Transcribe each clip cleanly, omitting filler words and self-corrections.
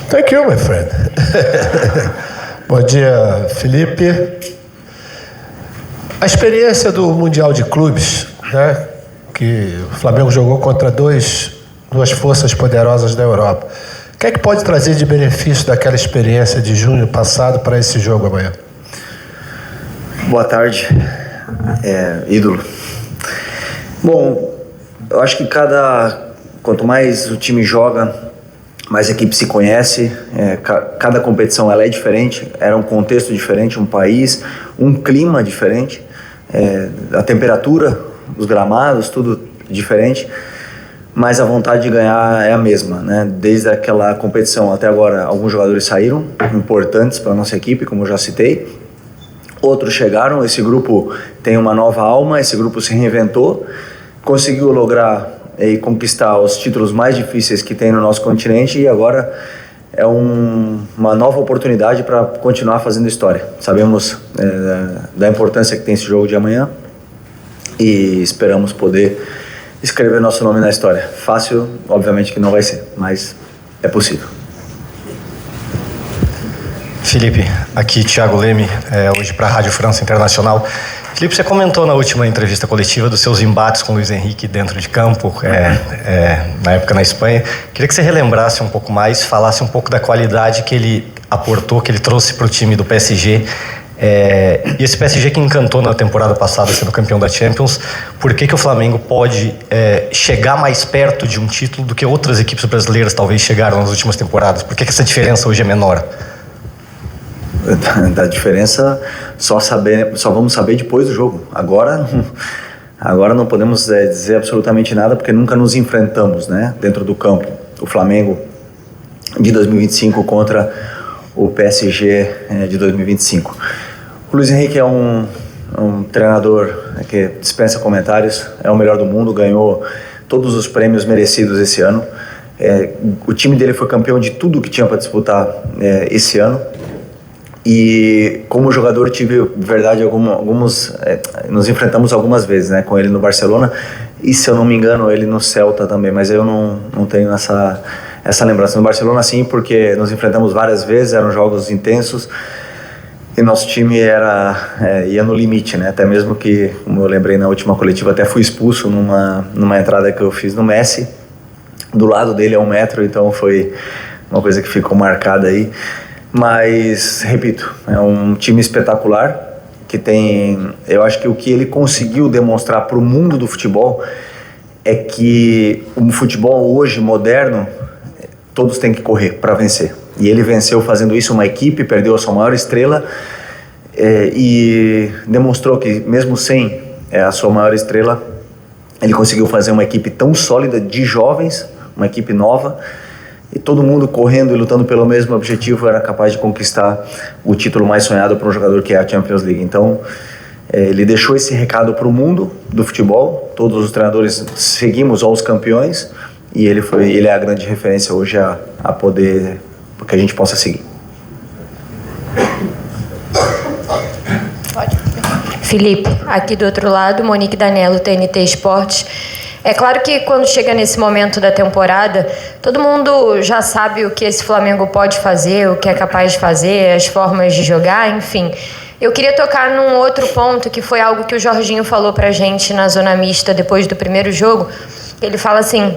Thank you, my friend. Bom dia, Felipe. A experiência do Mundial de Clubes, né, que o Flamengo jogou contra duas forças poderosas da Europa. O que é que pode trazer de benefício daquela experiência de junho passado para esse jogo amanhã? Boa tarde, ídolo. Bom, eu acho que quanto mais o time joga, mais a equipe se conhece. Cada competição ela é diferente, era um contexto diferente, um país, um clima diferente, a temperatura, os gramados, tudo diferente. Mas a vontade de ganhar é a mesma, né? Desde aquela competição até agora, alguns jogadores saíram, importantes para a nossa equipe, como eu já citei. Outros chegaram, esse grupo tem uma nova alma, esse grupo se reinventou, conseguiu lograr e conquistar os títulos mais difíceis que tem no nosso continente e agora é uma nova oportunidade para continuar fazendo história. Sabemos da importância que tem esse jogo de amanhã e esperamos poder escrever nosso nome na história. Fácil, obviamente que não vai ser, mas é possível. Felipe, aqui Thiago Leme, hoje para a Rádio França Internacional. Felipe, você comentou na última entrevista coletiva dos seus embates com o Luiz Henrique dentro de campo, na época na Espanha. Queria que você relembrasse um pouco mais, falasse um pouco da qualidade que ele aportou, que ele trouxe para o time do PSG. E esse PSG que encantou na temporada passada sendo campeão da Champions, por que o Flamengo pode chegar mais perto de um título do que outras equipes brasileiras talvez chegaram nas últimas temporadas? Por que essa diferença hoje é menor? Da diferença só vamos saber depois do jogo. Agora não podemos dizer absolutamente nada porque nunca nos enfrentamos, né, dentro do campo. O Flamengo de 2025 contra o PSG de 2025. O Luiz Henrique é um treinador que dispensa comentários, é o melhor do mundo, ganhou todos os prêmios merecidos esse ano. O time dele foi campeão de tudo que tinha para disputar esse ano. E como jogador tive, verdade, nos enfrentamos algumas vezes, né, com ele no Barcelona e, se eu não me engano, ele no Celta também, mas eu não tenho essa lembrança. No Barcelona sim, porque nos enfrentamos várias vezes, eram jogos intensos e nosso time ia no limite, né, até mesmo que, como eu lembrei na última coletiva, até fui expulso numa entrada que eu fiz no Messi, do lado dele é 1 metro, então foi uma coisa que ficou marcada aí. Mas, repito, é um time espetacular que tem... Eu acho que o que ele conseguiu demonstrar para o mundo do futebol é que o futebol hoje, moderno, todos têm que correr para vencer. E ele venceu fazendo isso, uma equipe, perdeu a sua maior estrela e demonstrou que, mesmo sem a sua maior estrela, ele conseguiu fazer uma equipe tão sólida de jovens, uma equipe nova, e todo mundo correndo e lutando pelo mesmo objetivo era capaz de conquistar o título mais sonhado para um jogador, que é a Champions League. Então, ele deixou esse recado para o mundo do futebol, todos os treinadores seguimos aos campeões, e ele é a grande referência hoje a poder, que a gente possa seguir. Felipe, aqui do outro lado, Monique Danello, TNT Esportes. É claro que quando chega nesse momento da temporada, todo mundo já sabe o que esse Flamengo pode fazer, o que é capaz de fazer, as formas de jogar, enfim. Eu queria tocar num outro ponto, que foi algo que o Jorginho falou pra gente na zona mista depois do primeiro jogo. Ele fala assim...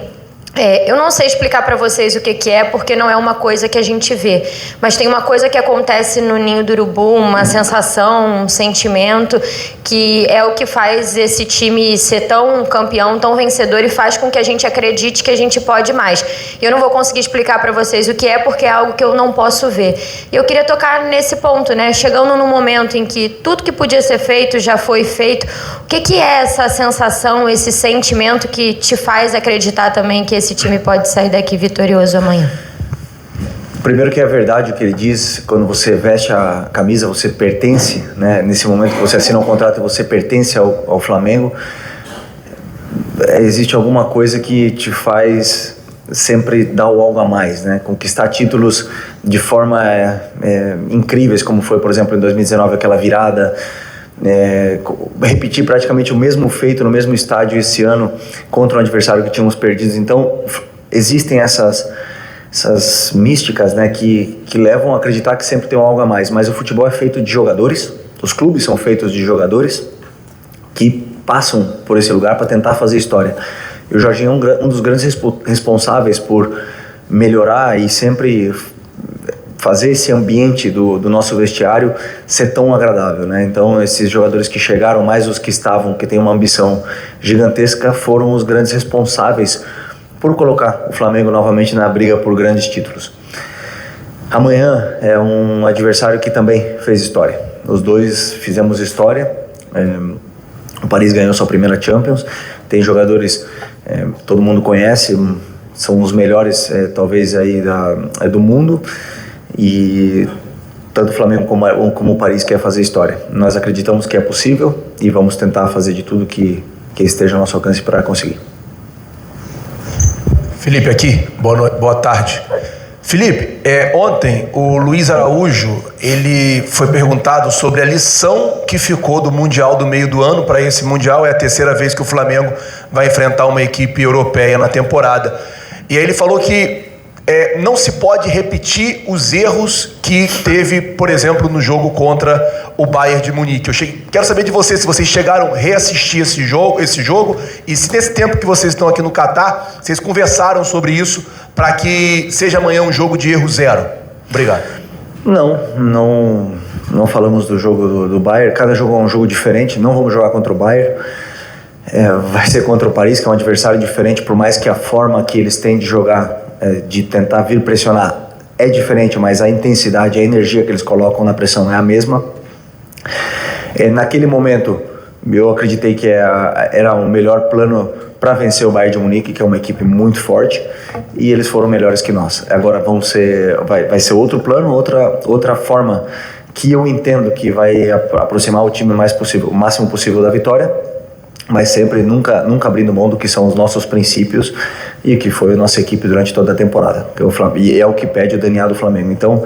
eu não sei explicar para vocês o que é, porque não é uma coisa que a gente vê, mas tem uma coisa que acontece no ninho do urubu, uma sensação, um sentimento, que é o que faz esse time ser tão campeão, tão vencedor, e faz com que a gente acredite que a gente pode mais. Eu não vou conseguir explicar para vocês o que é, porque é algo que eu não posso ver. E eu queria tocar nesse ponto, né? Chegando num momento em que tudo que podia ser feito já foi feito, o que é essa sensação, esse sentimento que te faz acreditar também que esse time pode sair daqui vitorioso amanhã? Primeiro, que é verdade o que ele diz: quando você veste a camisa, você pertence, né? Nesse momento que você assina um contrato, você pertence ao Flamengo. Existe alguma coisa que te faz sempre dar o algo a mais, né? Conquistar títulos de forma incríveis, como foi, por exemplo, em 2019, aquela virada. Repetir praticamente o mesmo feito no mesmo estádio esse ano contra um adversário que tínhamos perdido. Então, existem essas místicas, né, que levam a acreditar que sempre tem algo a mais, mas o futebol é feito de jogadores, os clubes são feitos de jogadores que passam por esse lugar para tentar fazer história. E o Jorginho é um dos grandes responsáveis por melhorar e sempre fazer esse ambiente do nosso vestiário ser tão agradável, né? Então, esses jogadores que chegaram, mais os que estavam, que têm uma ambição gigantesca, foram os grandes responsáveis por colocar o Flamengo novamente na briga por grandes títulos. Amanhã é um adversário que também fez história. Os dois fizemos história. O Paris ganhou sua primeira Champions. Tem jogadores, todo mundo conhece, são os melhores, talvez, aí do mundo. E tanto o Flamengo como o Paris quer fazer história. Nós acreditamos que é possível e vamos tentar fazer de tudo que esteja ao nosso alcance para conseguir. Felipe aqui, boa tarde. Felipe, ontem o Luiz Araújo, ele foi perguntado sobre a lição que ficou do Mundial do meio do ano para esse Mundial. É a terceira vez que o Flamengo vai enfrentar uma equipe europeia na temporada. E aí ele falou que não se pode repetir os erros que teve, por exemplo, no jogo contra o Bayern de Munique. Quero saber de vocês se vocês chegaram a reassistir esse jogo e se nesse tempo que vocês estão aqui no Catar, vocês conversaram sobre isso para que seja amanhã um jogo de erro zero. Obrigado. Não falamos do jogo do Bayern. Cada jogo é um jogo diferente. Não vamos jogar contra o Bayern. Vai ser contra o Paris, que é um adversário diferente, por mais que a forma que eles têm de jogar, de tentar vir pressionar, é diferente, mas a intensidade, a energia que eles colocam na pressão é a mesma. Naquele momento, eu acreditei que era o melhor plano para vencer o Bayern de Munique, que é uma equipe muito forte, e eles foram melhores que nós. Agora vai ser outro plano, outra forma que eu entendo que vai aproximar o time o máximo possível da vitória, mas sempre nunca abrindo mão do que são os nossos princípios e que foi a nossa equipe durante toda a temporada, e é o que pede o DNA do Flamengo. Então,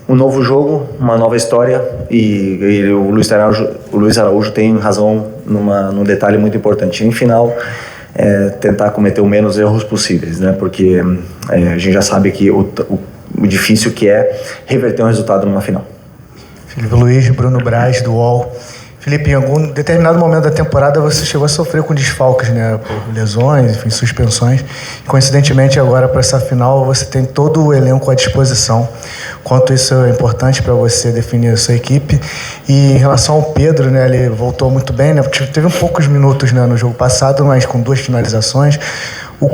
um novo jogo, uma nova história, e o Luiz Araújo tem razão num detalhe muito importante. Em final, tentar cometer o menos erros possíveis, né? Porque a gente já sabe que o difícil que é reverter um resultado numa final. Felipe Luiz, Bruno Braz, do UOL. Felipe, em algum determinado momento da temporada você chegou a sofrer com desfalques, né? Por lesões, enfim, suspensões. Coincidentemente, agora para essa final você tem todo o elenco à disposição. Quanto isso é importante para você definir a sua equipe. E em relação ao Pedro, né? Ele voltou muito bem, né? Teve poucos minutos, né, no jogo passado, mas com 2 finalizações.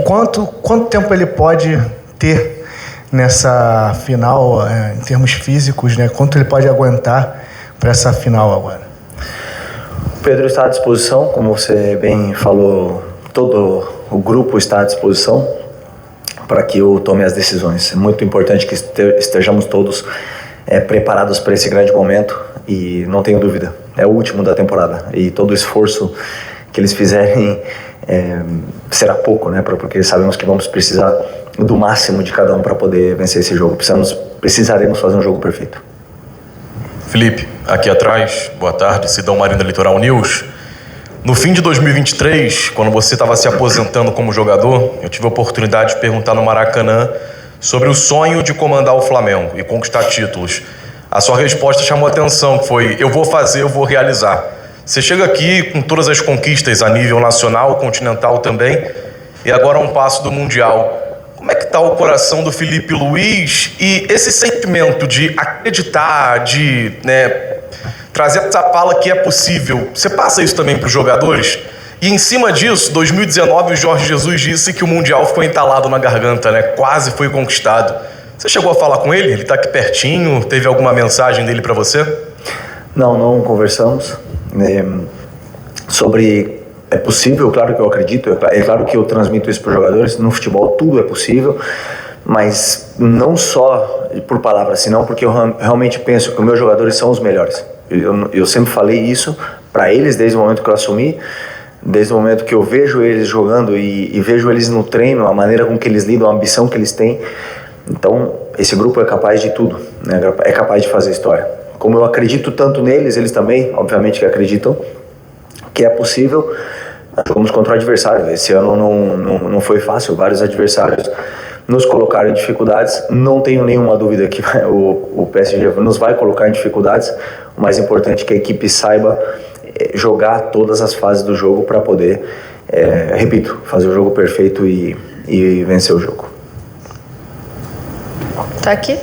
Quanto tempo ele pode ter nessa final, em termos físicos, né? Quanto ele pode aguentar para essa final agora? O Pedro está à disposição, como você bem falou, todo o grupo está à disposição para que eu tome as decisões. É muito importante que estejamos todos preparados para esse grande momento e não tenho dúvida, é o último da temporada e todo o esforço que eles fizerem será pouco, né? Porque sabemos que vamos precisar do máximo de cada um para poder vencer esse jogo. Precisaremos fazer um jogo perfeito. Felipe, aqui atrás, boa tarde, Sidão Marina Litoral News. No fim de 2023, quando você estava se aposentando como jogador, eu tive a oportunidade de perguntar no Maracanã sobre o sonho de comandar o Flamengo e conquistar títulos. A sua resposta chamou a atenção, que foi: eu vou fazer, eu vou realizar. Você chega aqui com todas as conquistas a nível nacional, continental também, e agora um passo do Mundial. Como é que está o coração do Felipe Luiz e esse sentimento de acreditar, de trazer essa fala que é possível? Você passa isso também para os jogadores? E em cima disso, 2019, o Jorge Jesus disse que o Mundial ficou entalado na garganta, né? Quase foi conquistado. Você chegou a falar com ele? Ele está aqui pertinho? Teve alguma mensagem dele para você? Não conversamos. Sobre... É possível, claro que eu acredito, é claro que eu transmito isso para os jogadores. No futebol tudo é possível, mas não só por palavras, senão porque eu realmente penso que os meus jogadores são os melhores. Eu sempre falei isso para eles desde o momento que eu assumi, desde o momento que eu vejo eles jogando e vejo eles no treino, a maneira com que eles lidam, a ambição que eles têm. Então, esse grupo é capaz de tudo, né? É capaz de fazer história. Como eu acredito tanto neles, eles também, obviamente, que acreditam que é possível. Nós jogamos contra o adversário. Esse ano não foi fácil, vários adversários nos colocaram em dificuldades. Não tenho nenhuma dúvida que o PSG nos vai colocar em dificuldades. O mais importante é que a equipe saiba jogar todas as fases do jogo para poder, repito, fazer o jogo perfeito e vencer o jogo. Tá aqui.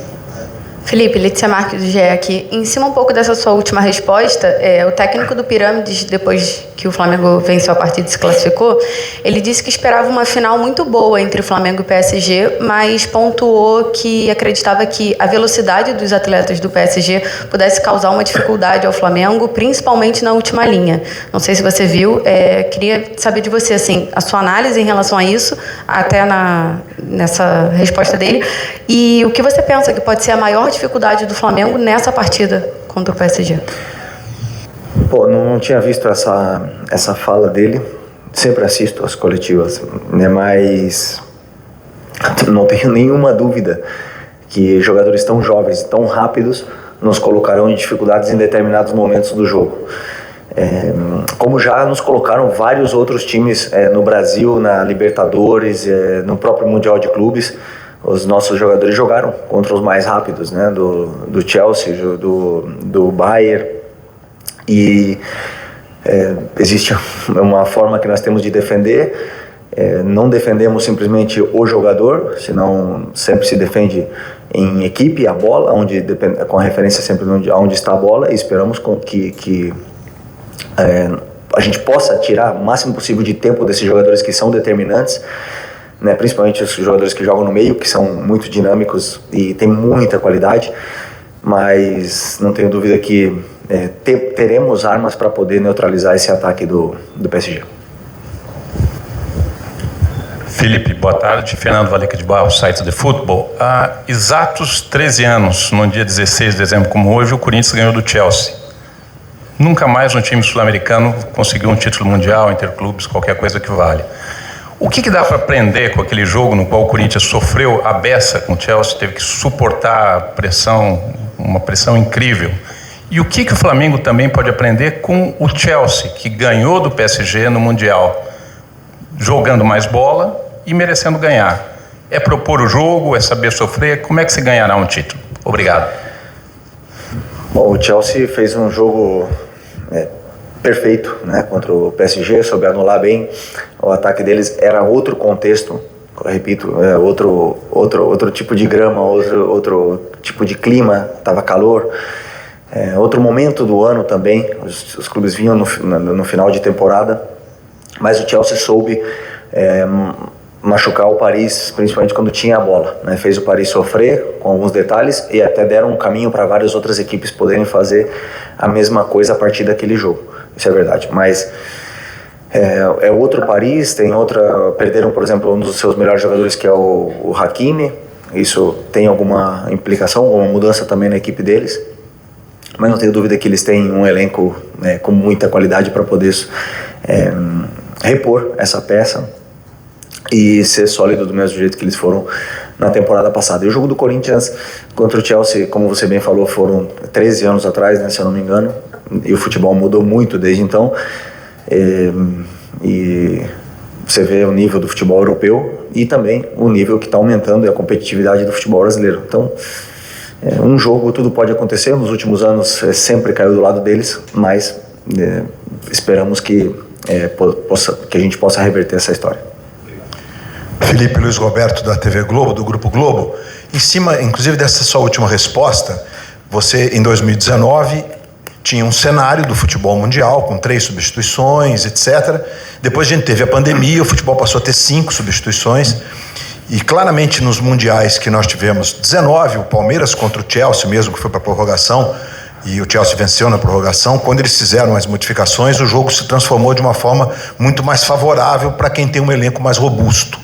Felipe, Letícia Marques do GE aqui. Em cima um pouco dessa sua última resposta, o técnico do Pirâmides, depois que o Flamengo venceu a partida e se classificou, ele disse que esperava uma final muito boa entre o Flamengo e o PSG, mas pontuou que acreditava que a velocidade dos atletas do PSG pudesse causar uma dificuldade ao Flamengo, principalmente na última linha. Não sei se você viu, queria saber de você, assim, a sua análise em relação a isso, até nessa resposta dele, e o que você pensa que pode ser a maior dificuldade do Flamengo nessa partida contra o PSG. Pô, não tinha visto essa fala dele. Sempre assisto as coletivas, né? Mas não tenho nenhuma dúvida que jogadores tão jovens, tão rápidos, nos colocarão em dificuldades em determinados momentos do jogo. Como já nos colocaram vários outros times no Brasil, na Libertadores, no próprio Mundial de Clubes. Os nossos jogadores jogaram contra os mais rápidos, né? Do Chelsea, do Bayern. E existe uma forma que nós temos de defender. Não defendemos simplesmente o jogador, senão sempre se defende em equipe, a bola, com a referência sempre onde está a bola, e esperamos que a gente possa tirar o máximo possível de tempo desses jogadores que são determinantes, né? Principalmente os jogadores que jogam no meio, que são muito dinâmicos e têm muita qualidade, mas não tenho dúvida que teremos armas para poder neutralizar esse ataque do PSG. Felipe, boa tarde. Fernando Valeca de Barros, site de futebol. Há exatos 13 anos, no dia 16 de dezembro como hoje, o Corinthians ganhou do Chelsea. Nunca mais um time sul-americano conseguiu um título mundial, interclubes, qualquer coisa que vale. O que dá para aprender com aquele jogo no qual o Corinthians sofreu a beça com o Chelsea, teve que suportar a pressão, uma pressão incrível? E o que o Flamengo também pode aprender com o Chelsea, que ganhou do PSG no Mundial, jogando mais bola e merecendo ganhar? É propor o jogo, é saber sofrer? Como é que se ganhará um título? Obrigado. Bom, o Chelsea fez um jogo perfeito, né, contra o PSG, soube anular bem o ataque deles. Era outro contexto, eu repito, outro tipo de grama, outro tipo de clima, estava calor. Outro momento do ano também, os clubes vinham no final de temporada, mas o Chelsea soube machucar o Paris, principalmente quando tinha a bola, né? Fez o Paris sofrer com alguns detalhes e até deram um caminho para várias outras equipes poderem fazer a mesma coisa a partir daquele jogo. Isso é verdade, mas é outro Paris, perderam, por exemplo, um dos seus melhores jogadores, que é o Hakimi. Isso tem alguma implicação, alguma mudança também na equipe deles, mas não tenho dúvida que eles têm um elenco com muita qualidade para poder repor essa peça e ser sólido do mesmo jeito que eles foram na temporada passada. E o jogo do Corinthians contra o Chelsea, como você bem falou, foram 13 anos atrás, né, se eu não me engano, e o futebol mudou muito desde então, e você vê o nível do futebol europeu e também o nível que está aumentando e a competitividade do futebol brasileiro. Então, um jogo, tudo pode acontecer. Nos últimos anos sempre caiu do lado deles, mas esperamos que a gente possa reverter essa história. Felipe Luiz Roberto, da TV Globo, do Grupo Globo. Em cima, inclusive, dessa sua última resposta, você, em 2019, tinha um cenário do futebol mundial, com 3 substituições, etc. Depois a gente teve a pandemia, o futebol passou a ter 5 substituições. E claramente nos mundiais que nós tivemos, 19, o Palmeiras contra o Chelsea mesmo, que foi para a prorrogação, e o Chelsea venceu na prorrogação, quando eles fizeram as modificações, o jogo se transformou de uma forma muito mais favorável para quem tem um elenco mais robusto.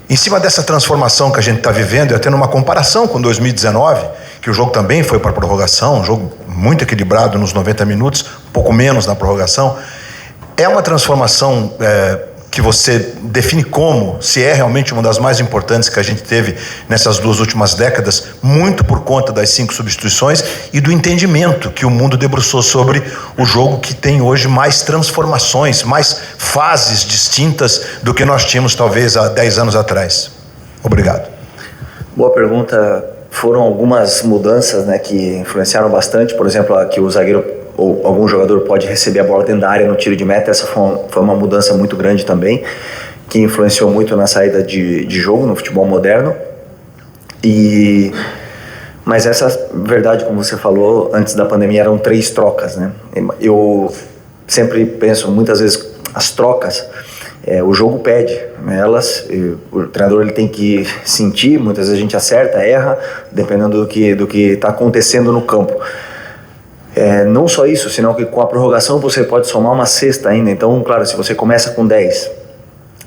Em cima dessa transformação que a gente está vivendo, e até numa comparação com 2019, que o jogo também foi para a prorrogação, um jogo muito equilibrado nos 90 minutos, um pouco menos na prorrogação, é uma transformação que você define como, se é realmente uma das mais importantes que a gente teve nessas 2 últimas décadas, muito por conta das 5 substituições e do entendimento que o mundo debruçou sobre o jogo, que tem hoje mais transformações, mais fases distintas do que nós tínhamos talvez há 10 anos atrás. Obrigado. Boa pergunta. Foram algumas mudanças, né, que influenciaram bastante. Por exemplo, que o zagueiro ou algum jogador pode receber a bola dentro da área no tiro de meta. Essa foi uma mudança muito grande também, que influenciou muito na saída de jogo no futebol moderno. Mas essa verdade, como você falou, antes da pandemia eram 3 trocas, né? Eu sempre penso, muitas vezes, as trocas, o jogo pede elas, o treinador ele tem que sentir, muitas vezes a gente acerta, erra, dependendo do que está acontecendo no campo. Não só isso, senão que com a prorrogação você pode somar uma sexta ainda. Então, claro, se você começa com 10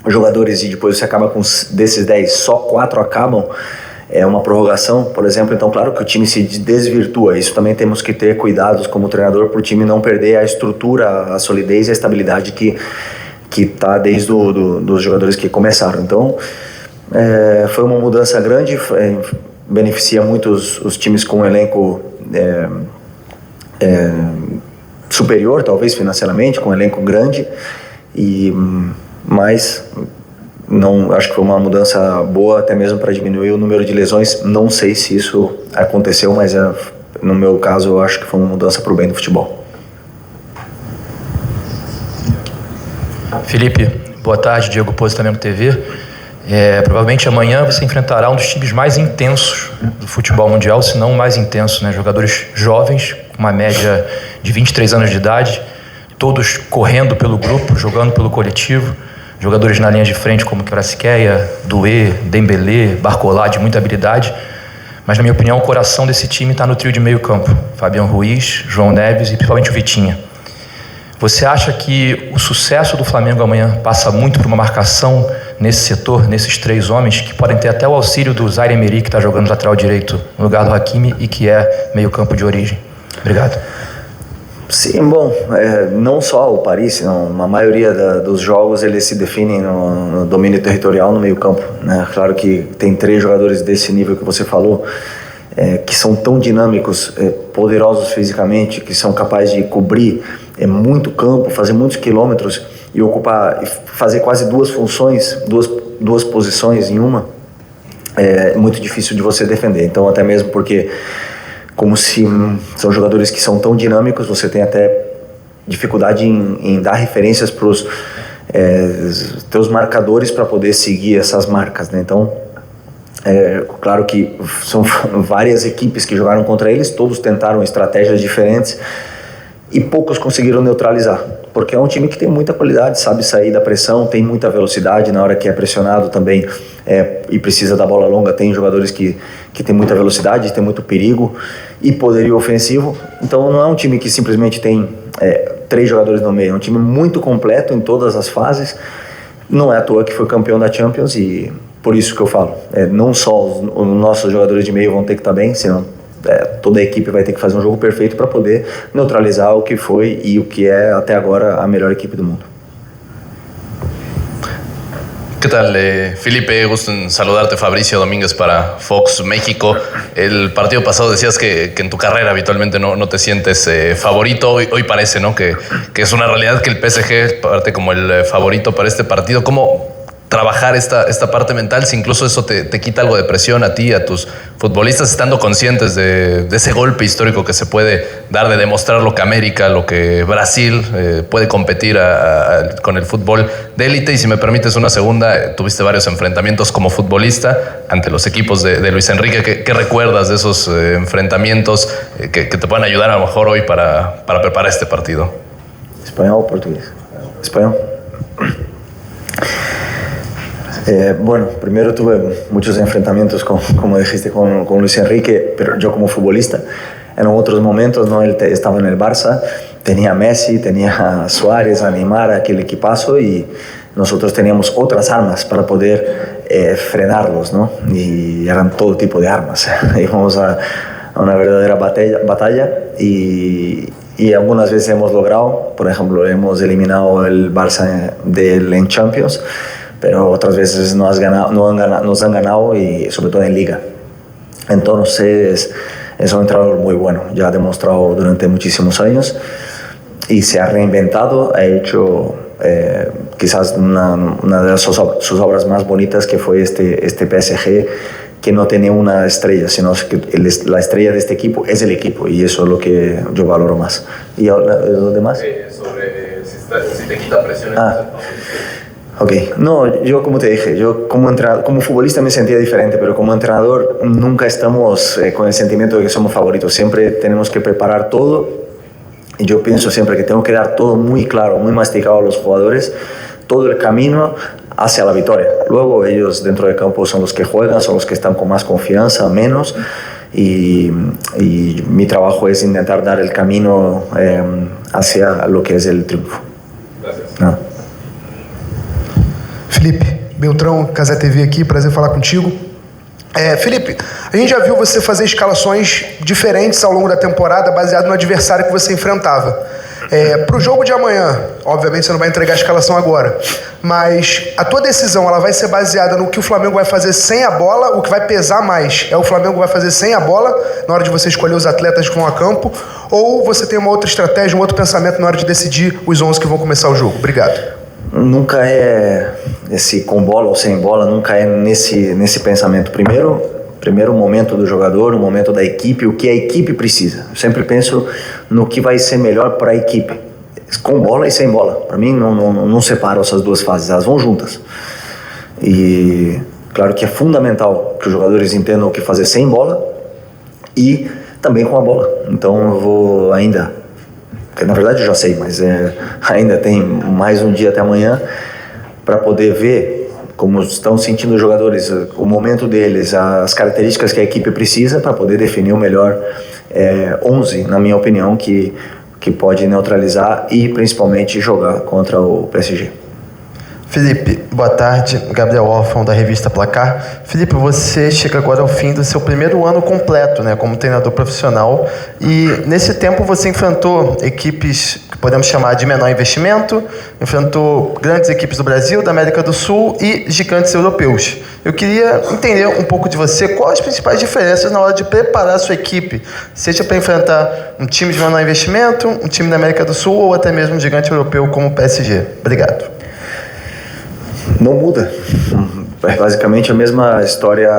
jogadores e depois você acaba com desses 10, só 4 acabam, uma prorrogação, por exemplo, então claro que o time se desvirtua. Isso também temos que ter cuidados como treinador para o time não perder a estrutura, a solidez e a estabilidade que está desde dos jogadores que começaram. Então, foi uma mudança grande, beneficia muito os times com um elenco superior, talvez financeiramente, com um elenco grande, mas não acho que foi uma mudança boa, até mesmo para diminuir o número de lesões. Não sei se isso aconteceu, mas no meu caso eu acho que foi uma mudança para o bem do futebol. Felipe, boa tarde, Diego Pozzi, Flamengo TV. Provavelmente amanhã você enfrentará um dos times mais intensos do futebol mundial, se não o mais intenso, né? Jogadores jovens, com uma média de 23 anos de idade, todos correndo pelo grupo, jogando pelo coletivo, jogadores na linha de frente como Kvaratskhelia, Doué, Dembélé, Barcola, de muita habilidade, mas na minha opinião o coração desse time está no trio de meio campo, Fabián Ruiz, João Neves e principalmente o Vitinha. Você acha que o sucesso do Flamengo amanhã passa muito por uma marcação nesse setor, nesses 3 homens, que podem ter até o auxílio do Zaire Emery, que está jogando lateral direito no lugar do Hakimi e que é meio campo de origem? Obrigado. Sim, bom, não só o Paris, senão a maioria dos jogos eles se definem no domínio territorial no meio campo, né? Claro que tem 3 jogadores desse nível que você falou, que são tão dinâmicos, poderosos fisicamente, que são capazes de cobrir muito campo, fazer muitos quilômetros e fazer quase 2 funções, duas posições em uma. É muito difícil de você defender. Então, até mesmo porque são jogadores que são tão dinâmicos, você tem até dificuldade em dar referências para os teus marcadores para poder seguir essas marcas, né? Então, claro que são várias equipes que jogaram contra eles, todos tentaram estratégias diferentes e poucos conseguiram neutralizar, porque é um time que tem muita qualidade, sabe sair da pressão, tem muita velocidade na hora que é pressionado também, e precisa da bola longa. Tem jogadores que tem muita velocidade, tem muito perigo e poderio ofensivo. Então não é um time que simplesmente tem 3 jogadores no meio, é um time muito completo em todas as fases. Não é à toa que foi campeão da Champions, e por isso que eu falo, não só os nossos jogadores de meio vão ter que estar bem, senão toda a equipe vai ter que fazer um jogo perfeito para poder neutralizar o que foi e o que é até agora a melhor equipe do mundo. ¿Qué tal, Felipe? Gusto en saludarte, Fabricio Domínguez para Fox México. El partido pasado decías que en tu carrera habitualmente no te sientes favorito. Hoy parece, ¿no? que es una realidad que el PSG parte como el favorito para este partido. ¿Cómo trabajar esta parte mental, si incluso eso te quita algo de presión a ti, a tus futbolistas, estando conscientes de ese golpe histórico que se puede dar, de demostrar lo que América, lo que Brasil puede competir con el fútbol de élite? Y si me permites una segunda, tuviste varios enfrentamientos como futbolista ante los equipos de Luis Enrique. ¿Qué recuerdas de esos enfrentamientos que te puedan ayudar a lo mejor hoy para preparar este partido? ¿Español o portugués? Español. Bueno, primero tuve muchos enfrentamientos, como dijiste, con Luis Enrique, pero yo como futbolista. En otros momentos, ¿no? Él estaba en el Barça, tenía a Messi, tenía a Suárez, a Neymar, aquel equipazo, y nosotros teníamos otras armas para poder frenarlos, ¿no? Y eran todo tipo de armas. Íbamos a una verdadera batalla y y algunas veces hemos logrado, por ejemplo, hemos eliminado el Barça en Champions, pero otras veces nos han ganado y sobre todo en Liga. Entonces es un entrenador muy bueno, ya ha demostrado durante muchísimos años y se ha reinventado, ha hecho quizás una de sus obras más bonitas, que fue este PSG, que no tiene una estrella, sino que la estrella de este equipo es el equipo, y eso es lo que yo valoro más. ¿Y lo demás? Sobre si te quita presión. Ok, no, yo como te dije, yo como futbolista me sentía diferente, pero como entrenador nunca estamos con el sentimiento de que somos favoritos, siempre tenemos que preparar todo, y yo pienso siempre que tengo que dar todo muy claro, muy masticado a los jugadores, todo el camino hacia la victoria. Luego ellos dentro del campo son los que juegan, son los que están con más confianza, menos, y mi trabajo es intentar dar el camino hacia lo que es el triunfo. Gracias. Felipe, Beltrão, Casé TV aqui, prazer falar contigo. Felipe, a gente já viu você fazer escalações diferentes ao longo da temporada, baseado no adversário que você enfrentava. Para o jogo de amanhã, obviamente você não vai entregar a escalação agora, mas a tua decisão ela vai ser baseada no que o Flamengo vai fazer sem a bola, o que vai pesar mais é o Flamengo vai fazer sem a bola, na hora de você escolher os atletas que vão a campo, ou você tem uma outra estratégia, um outro pensamento na hora de decidir os 11 que vão começar o jogo? Obrigado. Nunca é esse com bola ou sem bola, nunca é nesse pensamento. Primeiro o momento do jogador, o momento da equipe, o que a equipe precisa. Eu sempre penso no que vai ser melhor para a equipe, com bola e sem bola. Para mim não separo essas duas fases, elas vão juntas. E claro que é fundamental que os jogadores entendam o que fazer sem bola e também com a bola. Então eu vou ainda, na verdade eu já sei, mas ainda tem mais um dia até amanhã para poder ver como estão sentindo os jogadores, o momento deles, as características que a equipe precisa para poder definir o melhor 11, na minha opinião, que pode neutralizar e principalmente jogar contra o PSG. Felipe, boa tarde. Gabriel Órfão, da revista Placar. Felipe, você chega agora ao fim do seu primeiro ano completo, né, como treinador profissional, e nesse tempo você enfrentou equipes que podemos chamar de menor investimento, enfrentou grandes equipes do Brasil, da América do Sul e gigantes europeus. Eu queria entender um pouco de você quais as principais diferenças na hora de preparar a sua equipe, seja para enfrentar um time de menor investimento, um time da América do Sul ou até mesmo um gigante europeu como o PSG. Obrigado. Não muda, é basicamente a mesma história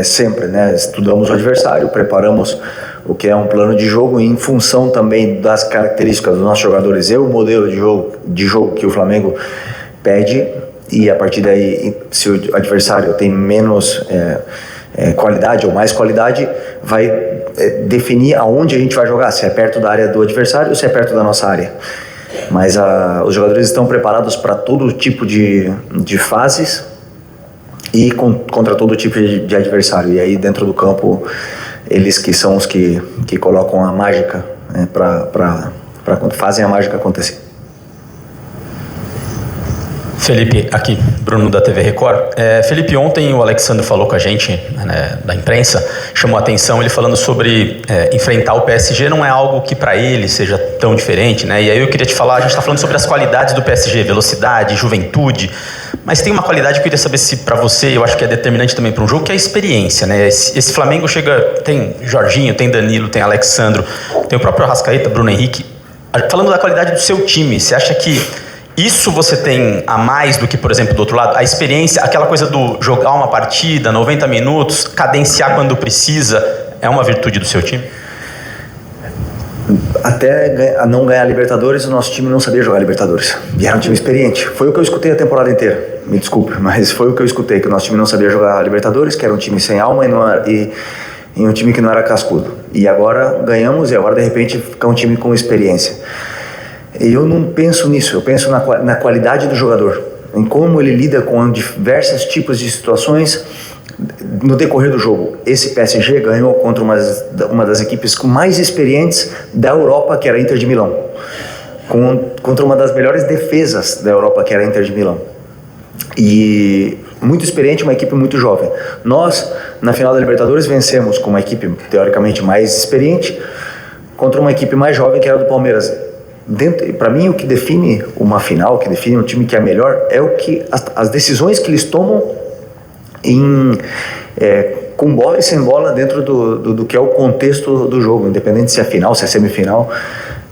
sempre, né? Estudamos o adversário, preparamos o que é um plano de jogo em função também das características dos nossos jogadores e o modelo de jogo que o Flamengo pede, e a partir daí, se o adversário tem menos qualidade ou mais qualidade, vai definir aonde a gente vai jogar, se é perto da área do adversário ou se é perto da nossa área. Mas os jogadores estão preparados para todo tipo de fases e contra todo tipo de adversário. E aí dentro do campo, eles que são os que colocam a mágica, fazem a mágica acontecer. Felipe, aqui, Bruno da TV Record. Felipe, ontem o Alexandre falou com a gente, né, da imprensa, chamou a atenção ele falando sobre enfrentar o PSG não é algo que para ele seja tão diferente, né? E aí eu queria te falar, a gente está falando sobre as qualidades do PSG, velocidade, juventude, mas tem uma qualidade que eu queria saber se para você, eu acho que é determinante também para um jogo, que é a experiência, né? Esse Flamengo tem Jorginho, tem Danilo, tem Alexandro, tem o próprio Arrascaeta, Bruno Henrique. Falando da qualidade do seu time, você acha que isso você tem a mais do que, por exemplo, do outro lado? A experiência, aquela coisa do jogar uma partida, 90 minutos, cadenciar quando precisa, é uma virtude do seu time? Até não ganhar Libertadores, o nosso time não sabia jogar Libertadores. E era um time experiente. Foi o que eu escutei a temporada inteira. Me desculpe, mas foi o que eu escutei, que o nosso time não sabia jogar Libertadores, que era um time sem alma e um time que não era cascudo. E agora ganhamos e agora, de repente, fica um time com experiência. Eu não penso nisso, eu penso na qualidade do jogador, em como ele lida com diversos tipos de situações no decorrer do jogo. Esse PSG ganhou contra uma das equipes mais experientes da Europa, que era a Inter de Milão, contra uma das melhores defesas da Europa, que era a Inter de Milão. E muito experiente, uma equipe muito jovem. Nós, na final da Libertadores, vencemos com uma equipe teoricamente mais experiente, contra uma equipe mais jovem que era do Palmeiras. Para mim, o que define uma final, o que define um time que é melhor, é o que as decisões que eles tomam com bola e sem bola dentro do que é o contexto do jogo, independente se é final, se é semifinal.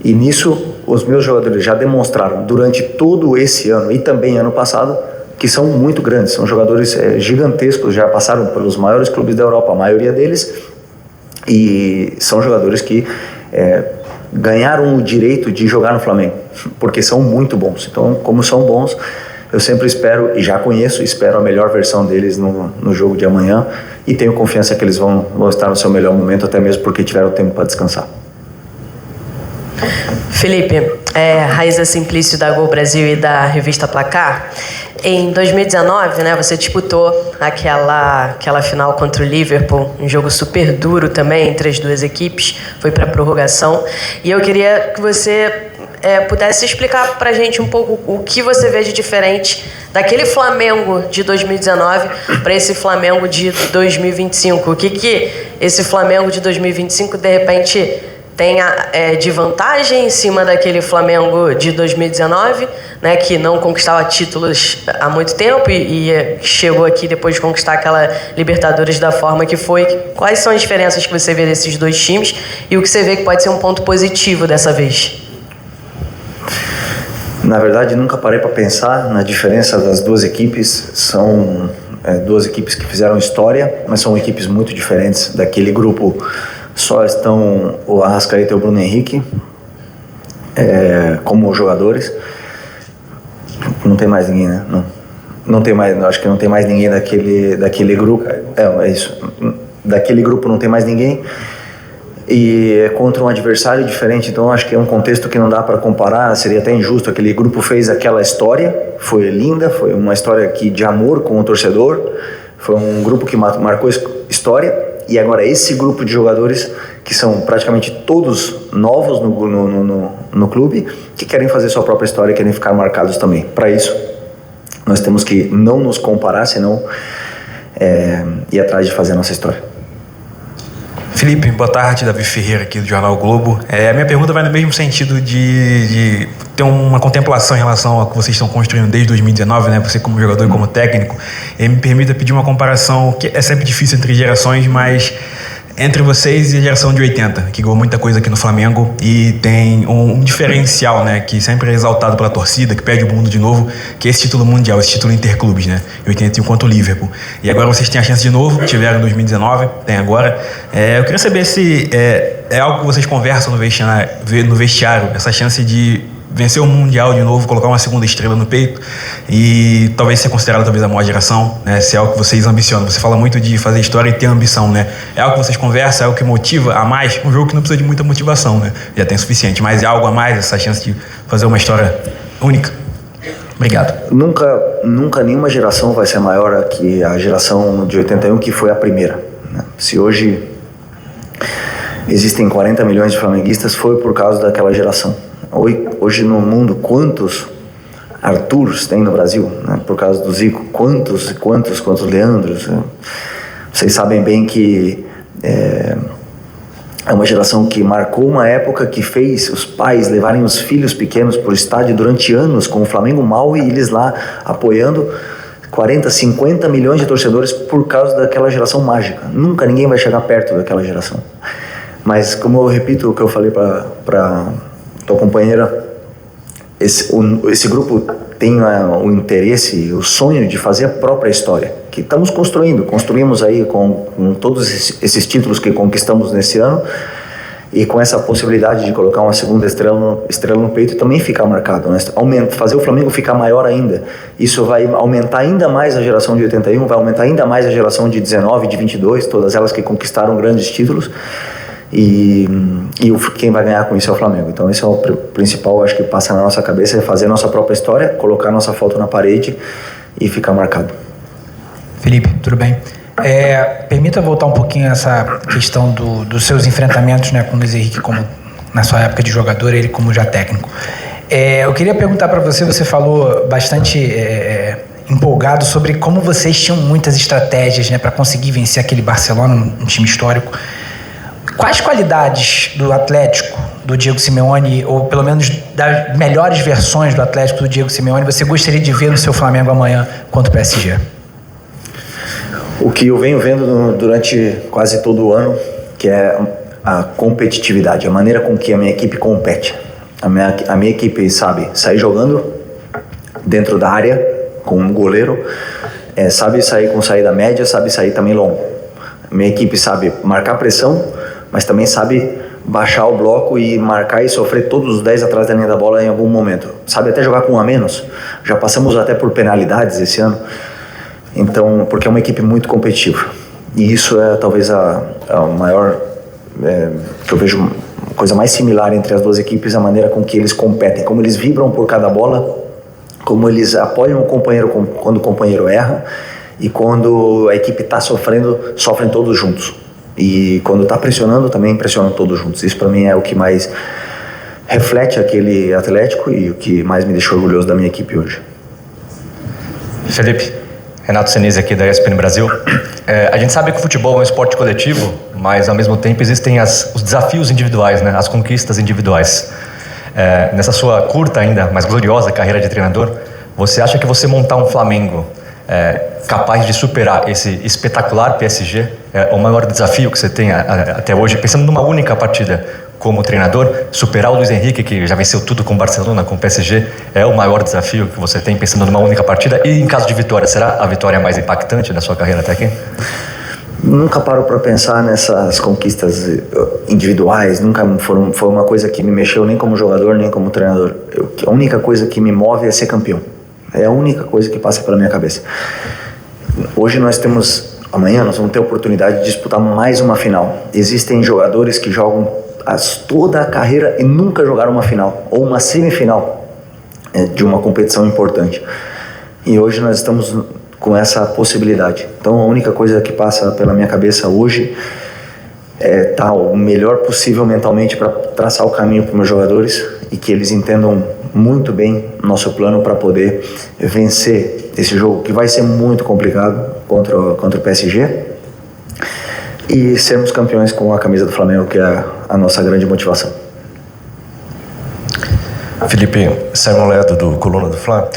E nisso, os meus jogadores já demonstraram durante todo esse ano e também ano passado que são muito grandes, são jogadores gigantescos, já passaram pelos maiores clubes da Europa, a maioria deles, e são jogadores que ganharam o direito de jogar no Flamengo, porque são muito bons. Então, como são bons, eu sempre espero, e já conheço, espero a melhor versão deles no jogo de amanhã, e tenho confiança que eles vão estar no seu melhor momento, até mesmo porque tiveram tempo para descansar. Felipe, Raíza Simplício da Gol Brasil e da revista Placar. Em 2019, né, você disputou aquela final contra o Liverpool, um jogo super duro também entre as duas equipes, foi para prorrogação. E eu queria que você pudesse explicar para a gente um pouco o que você vê de diferente daquele Flamengo de 2019 para esse Flamengo de 2025. O que esse Flamengo de 2025, de repente, tem de vantagem em cima daquele Flamengo de 2019, né, que não conquistava títulos há muito tempo e chegou aqui depois de conquistar aquela Libertadores da forma que foi. Quais são as diferenças que você vê desses dois times e o que você vê que pode ser um ponto positivo dessa vez? Na verdade, nunca parei para pensar na diferença das duas equipes. São duas equipes que fizeram história, mas são equipes muito diferentes. Daquele grupo só estão o Arrascaeta e o Bruno Henrique como jogadores. Não tem mais ninguém, né? Não tem mais, acho que não tem mais ninguém daquele grupo. É isso. Daquele grupo não tem mais ninguém. E contra um adversário diferente, então acho que é um contexto que não dá para comparar, seria até injusto. Aquele grupo fez aquela história, foi linda, foi uma história de amor com o torcedor, foi um grupo que marcou história. E agora esse grupo de jogadores, que são praticamente todos novos no clube, que querem fazer sua própria história e querem ficar marcados também. Para isso, nós temos que não nos comparar, senão ir atrás de fazer a nossa história. Felipe, boa tarde, Davi Ferreira aqui do Jornal Globo. A minha pergunta vai no mesmo sentido de ter uma contemplação em relação ao que vocês estão construindo desde 2019, né? Você como jogador e como técnico. E me permita pedir uma comparação, que é sempre difícil entre gerações, mas entre vocês e a geração de 80, que ganhou muita coisa aqui no Flamengo e tem um diferencial, né, que sempre é exaltado pela torcida, que pede o mundo de novo, que é esse título mundial, esse título interclubes, né, 81 contra o Liverpool. E agora vocês têm a chance de novo, tiveram em 2019, tem agora. Eu queria saber se é algo que vocês conversam no vestiário, essa chance de vencer o Mundial de novo, colocar uma segunda estrela no peito e talvez ser considerado talvez a maior geração, né? Se é algo que vocês ambicionam. Você fala muito de fazer história e ter ambição, né? É algo que vocês conversam, é algo que motiva a mais. Um jogo que não precisa de muita motivação, né? Já tem o suficiente, mas é algo a mais, essa chance de fazer uma história única. Obrigado. Nunca nenhuma geração vai ser maior que a geração de 81, que foi a primeira, né? Se hoje existem 40 milhões de flamenguistas, foi por causa daquela geração. Hoje no mundo, quantos Arturos tem no Brasil, né? Por causa do Zico, quantos Leandros, né? Vocês sabem bem que é uma geração que marcou uma época, que fez os pais levarem os filhos pequenos para o estádio durante anos, com o Flamengo mal e eles lá apoiando. 40, 50 milhões de torcedores por causa daquela geração mágica. Nunca ninguém vai chegar perto daquela geração. Mas como eu repito o que eu falei para tua companheira, esse grupo tem o interesse, o sonho de fazer a própria história, que estamos construímos aí com todos esses títulos que conquistamos nesse ano, e com essa possibilidade de colocar uma segunda estrela no peito também ficar marcado, né? Fazer o Flamengo ficar maior ainda. Isso vai aumentar ainda mais a geração de 81, vai aumentar ainda mais a geração de 19, de 22, todas elas que conquistaram grandes títulos. E quem vai ganhar com isso é o Flamengo. Então esse é o principal, acho que passa na nossa cabeça, é fazer a nossa própria história, colocar nossa foto na parede e ficar marcado. Felipe, tudo bem? Permita voltar um pouquinho a essa questão dos seus enfrentamentos, né, com o Luiz Henrique, como na sua época de jogador, ele como já técnico. Eu queria perguntar para você falou bastante empolgado sobre como vocês tinham muitas estratégias, né, para conseguir vencer aquele Barcelona, um time histórico. quais qualidades do Atlético, do Diego Simeone, ou pelo menos das melhores versões do Atlético do Diego Simeone, você gostaria de ver no seu Flamengo amanhã contra o PSG? O que eu venho vendo durante quase todo o ano, que é a competitividade, a maneira com que a minha equipe compete. A minha equipe sabe sair jogando dentro da área com um goleiro, sabe sair com saída média, sabe sair também longo. A minha equipe sabe marcar pressão, mas também sabe baixar o bloco e marcar e sofrer todos os 10 atrás da linha da bola em algum momento. Sabe até jogar com um a menos. Já passamos até por penalidades esse ano. Então, porque é uma equipe muito competitiva. E isso é talvez a maior, que eu vejo, coisa mais similar entre as duas equipes, a maneira com que eles competem, como eles vibram por cada bola, como eles apoiam o companheiro quando o companheiro erra, e quando a equipe está sofrendo, sofrem todos juntos. E quando está pressionando, também pressionam todos juntos. Isso para mim é o que mais reflete aquele Atlético e o que mais me deixou orgulhoso da minha equipe hoje. Felipe, Renato Senise aqui da ESPN Brasil. A gente sabe que o futebol é um esporte coletivo, mas ao mesmo tempo existem os desafios individuais, né? As conquistas individuais. Nessa sua curta ainda, mas gloriosa carreira de treinador, você acha que você montar um Flamengo capaz de superar esse espetacular PSG é o maior desafio que você tem até hoje, pensando numa única partida como treinador? Superar o Luiz Henrique, que já venceu tudo com o Barcelona, com o PSG, é o maior desafio que você tem pensando numa única partida? E em caso de vitória, será a vitória mais impactante da sua carreira até aqui? Nunca paro para pensar nessas conquistas individuais, nunca foi uma coisa que me mexeu nem como jogador, nem como treinador. A única coisa que me move é ser campeão. É a única coisa que passa pela minha cabeça. Hoje amanhã nós vamos ter a oportunidade de disputar mais uma final. Existem jogadores que jogam toda a carreira e nunca jogaram uma final, ou uma semifinal de uma competição importante. E hoje nós estamos com essa possibilidade. Então a única coisa que passa pela minha cabeça hoje é estar o melhor possível mentalmente para traçar o caminho para os meus jogadores e que eles entendam muito bem nosso plano para poder vencer esse jogo, que vai ser muito complicado contra o PSG, e sermos campeões com a camisa do Flamengo, que é a nossa grande motivação. Felipe, Simon Ledo do Coluna do Fla.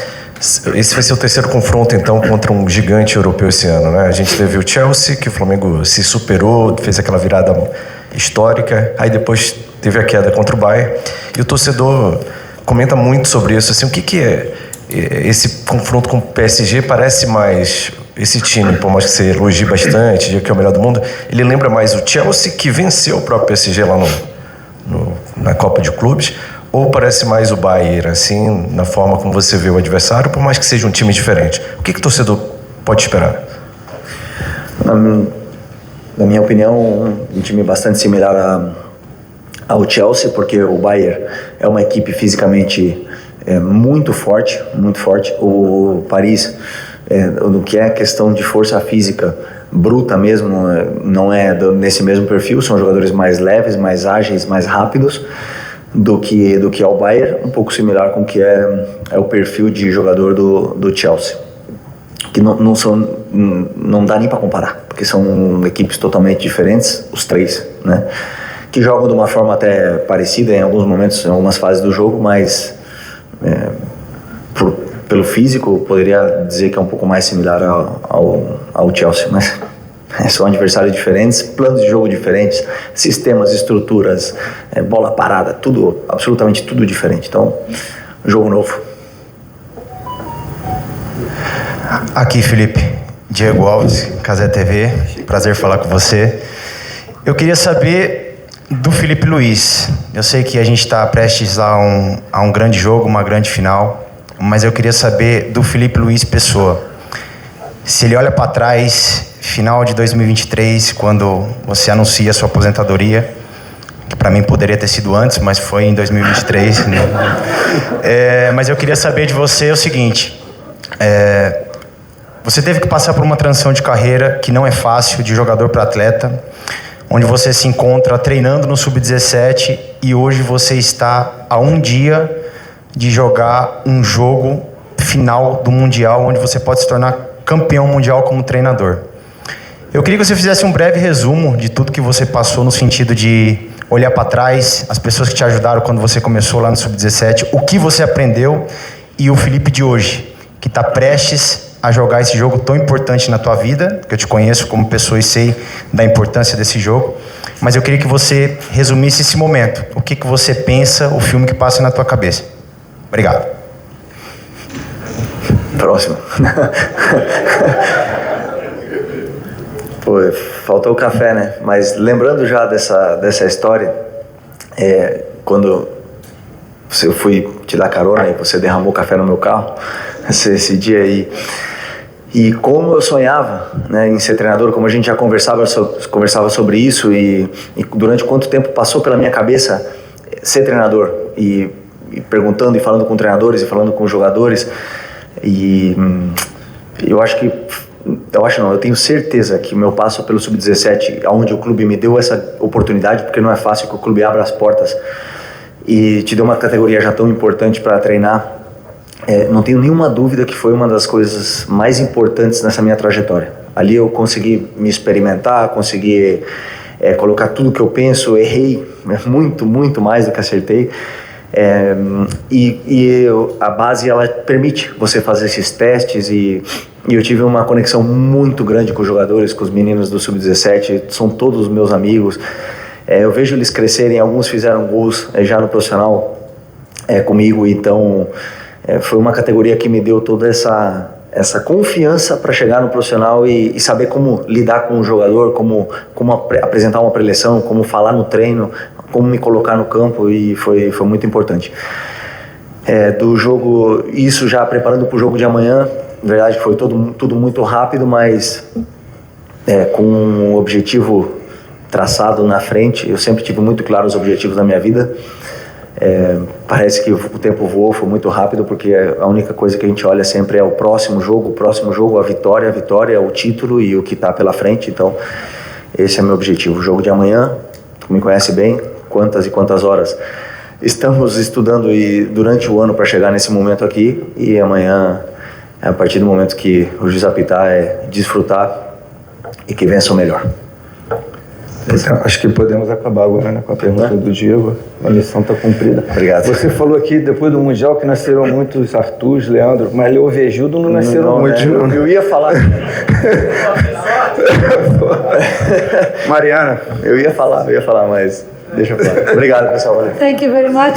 Esse vai ser o terceiro confronto, então, contra um gigante europeu esse ano, né? A gente teve o Chelsea, que o Flamengo se superou, fez aquela virada histórica, aí depois teve a queda contra o Bayern, e o torcedor comenta muito sobre isso, assim, o que é esse confronto com o PSG? Parece mais esse time, por mais que você elogie bastante, diga que é o melhor do mundo, ele lembra mais o Chelsea, que venceu o próprio PSG lá na Copa de Clubes, ou parece mais o Bayern, assim, na forma como você vê o adversário, por mais que seja um time diferente? O que o torcedor pode esperar? Na minha opinião, um time bastante similar ao Chelsea, porque o Bayern é uma equipe fisicamente muito forte, muito forte. O Paris, no que é questão de força física bruta mesmo, não é nesse mesmo perfil, são jogadores mais leves, mais ágeis, mais rápidos do que é o Bayern, um pouco similar com o que é o perfil de jogador do Chelsea, que não dá nem para comparar, porque são equipes totalmente diferentes, os três, né? Que jogam de uma forma até parecida em alguns momentos, em algumas fases do jogo, mas pelo físico poderia dizer que é um pouco mais similar ao Chelsea, mas são adversários diferentes, planos de jogo diferentes, sistemas, estruturas, bola parada, tudo, absolutamente tudo diferente. Então, jogo novo. Aqui, Felipe, Diego Alves, Casé TV, prazer falar com você. Eu queria saber do Felipe Luiz. Eu sei que a gente está prestes a um grande jogo, uma grande final, mas eu queria saber do Felipe Luiz pessoa. Se ele olha para trás, final de 2023, quando você anuncia a sua aposentadoria, que para mim poderia ter sido antes, mas foi em 2023. Né? Mas eu queria saber de você o seguinte: você teve que passar por uma transição de carreira que não é fácil, de jogador para atleta, onde você se encontra treinando no Sub-17 e hoje você está a um dia de jogar um jogo final do Mundial, onde você pode se tornar campeão mundial como treinador. Eu queria que você fizesse um breve resumo de tudo que você passou no sentido de olhar para trás, as pessoas que te ajudaram quando você começou lá no Sub-17, o que você aprendeu e o Felipe de hoje, que está prestes a jogar esse jogo tão importante na tua vida, que eu te conheço como pessoa e sei da importância desse jogo, mas eu queria que você resumisse esse momento. O que você pensa, o filme que passa na tua cabeça. Obrigado. Próximo. Pô, faltou o café, né? Mas lembrando já dessa história, quando eu fui te dar carona e você derramou café no meu carro, esse dia aí, e como eu sonhava, né, em ser treinador, como a gente já conversava sobre isso, e durante quanto tempo passou pela minha cabeça ser treinador, e perguntando e falando com treinadores e falando com jogadores, e eu tenho certeza que o meu passo pelo Sub-17, onde o clube me deu essa oportunidade, porque não é fácil que o clube abra as portas e te deu uma categoria já tão importante para treinar, não tenho nenhuma dúvida que foi uma das coisas mais importantes nessa minha trajetória. Ali eu consegui me experimentar, consegui colocar tudo que eu penso, errei muito, muito mais do que acertei. A base, ela permite você fazer esses testes e eu tive uma conexão muito grande com os jogadores, com os meninos do Sub-17, são todos os meus amigos. Eu vejo eles crescerem, alguns fizeram gols já no profissional comigo, então foi uma categoria que me deu toda essa confiança para chegar no profissional e saber como lidar com o jogador, como apresentar uma preleção, como falar no treino, como me colocar no campo, e foi muito importante. Do jogo, isso já preparando para o jogo de amanhã, na verdade foi tudo muito rápido, mas com um objetivo traçado na frente. Eu sempre tive muito claro os objetivos da minha vida. Parece que o tempo voou, foi muito rápido, porque a única coisa que a gente olha sempre é o próximo jogo, a vitória, o título e o que está pela frente. Então esse é meu objetivo. O jogo de amanhã, tu me conhece bem, quantas e quantas horas estamos estudando durante o ano para chegar nesse momento aqui, e amanhã, a partir do momento que o juiz apitar, desfrutar e que vença o melhor. Então, acho que podemos acabar agora, né, com a pergunta do Diego. A missão está cumprida. Obrigado. Você falou aqui, depois do Mundial, que nasceram muitos Arturs, Leandro, mas Leo Vejudo não nasceram muitos. Eu ia falar. Mariana. Eu ia falar, mas deixa eu falar. Obrigado, pessoal. Valeu. Thank you very much.